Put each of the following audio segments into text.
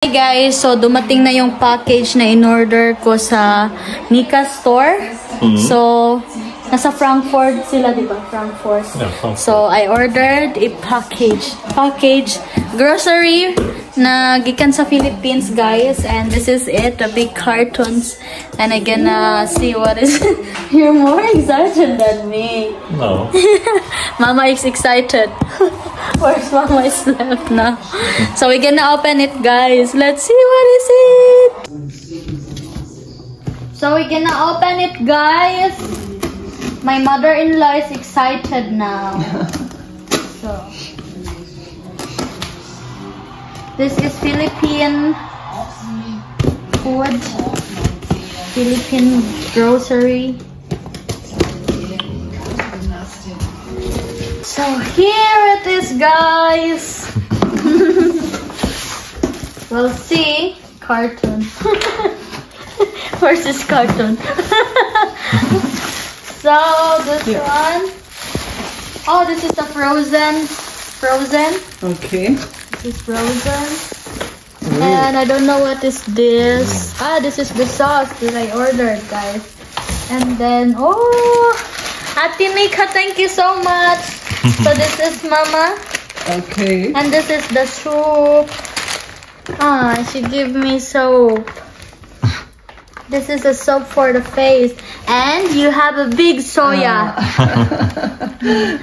Hi guys, so dumating na yung package na in-order ko sa Nika store. So, nasa Frankfurt sila, di ba? Frankfurt. Yeah, Frankfurt. So, I ordered a package. Grocery na gikan sa Philippines, guys. And this is it, the big cartons. And I gonna see what is it. You're more excited than me. No. Mama is excited. Where's Mama is left now? So we're gonna open it, guys. Let's see what is it. So we're gonna open it, guys. My mother-in-law is excited now. So this is Philippine food, Philippine grocery. So here it is, guys. We'll see. Carton. Where's this carton? So this one. Oh, this is a frozen. Okay. This is frozen. And I don't know what is this. Ah, this is the sauce that I ordered, guys. And then, oh, Ate Nika, thank you so much. So this is Mama. Okay. And this is the soup. Ah, she gave me soap. This is a soap for the face. And you have a big soya.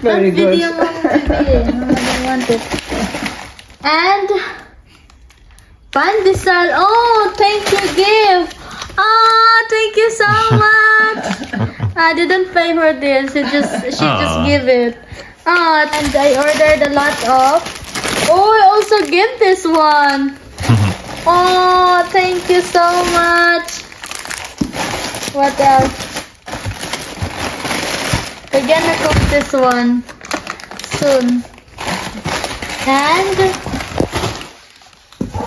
Very good. Video, I don't want it. And pandesal. Oh, thank you, gift. Ah, thank you so much. I didn't pay for this. She just give it. Ah, and I ordered a lot of. Oh, I also give this one. Oh, thank you so much. What else? We're gonna cook this one soon. And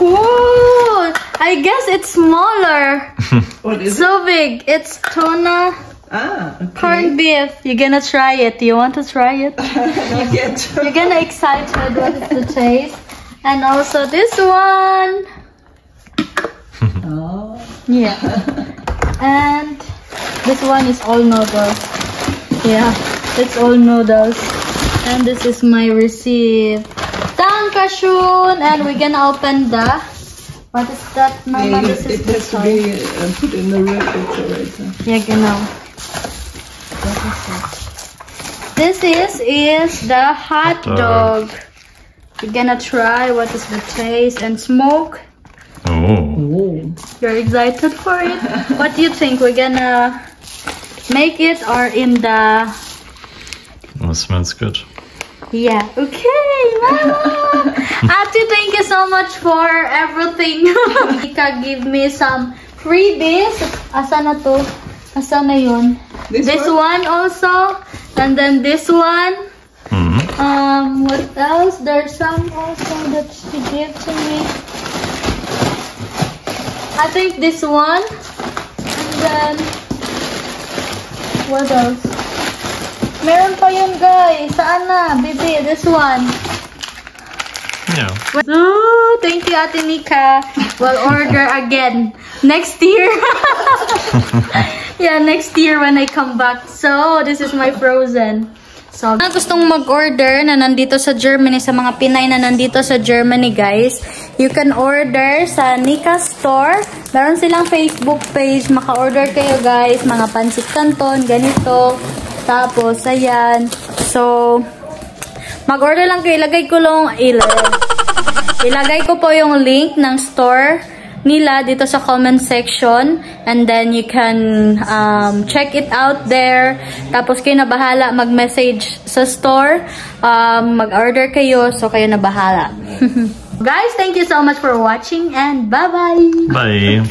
oh, I guess it's smaller. What is So big. It's tuna. Ah, okay. Corned beef. You're gonna try it. Do you want to try it? Not yet. You're gonna excited what is the taste. And also this one. Oh. Yeah. And this one is all noodles. Yeah, it's all noodles. And this is my receipt. Dankeschön. And we're gonna open the. What is that, Mama? This is It the has to toy. be put in the refrigerator. Yeah, genau. What is it? This is the hot dog. We're gonna try what is the taste and smoke. Oh. You're excited for it? What do you think? We're gonna make it or in the... That smells good. Yeah. Okay, Mama. Ate, thank you so much for everything. Ika give me some freebies. Asa na to? Asa na yun? This one also. And then this one. What else? There's some also that she gave to me. I think this one. And then what else? Meron pa yun, guys. Saan na? Bibi, this one. Yeah. Oh, thank you, Ate Nika. We'll order again next year. Yeah, next year when I come back. So, this is my frozen. So, na gustong mag-order na nandito sa Germany, sa mga Pinay na nandito sa Germany, guys, you can order sa Nika store. Meron silang Facebook page. Maka-order kayo, guys. Mga pansit canton, ganito. Tapos, ayan. So, mag-order lang kayo. Ilagay ko po yung link ng store nila dito sa comment section. And then, you can check it out there. Tapos, kayo na bahala mag-message sa store. Mag-order kayo. So, kayo na bahala. Guys, thank you so much for watching. And bye-bye! Bye.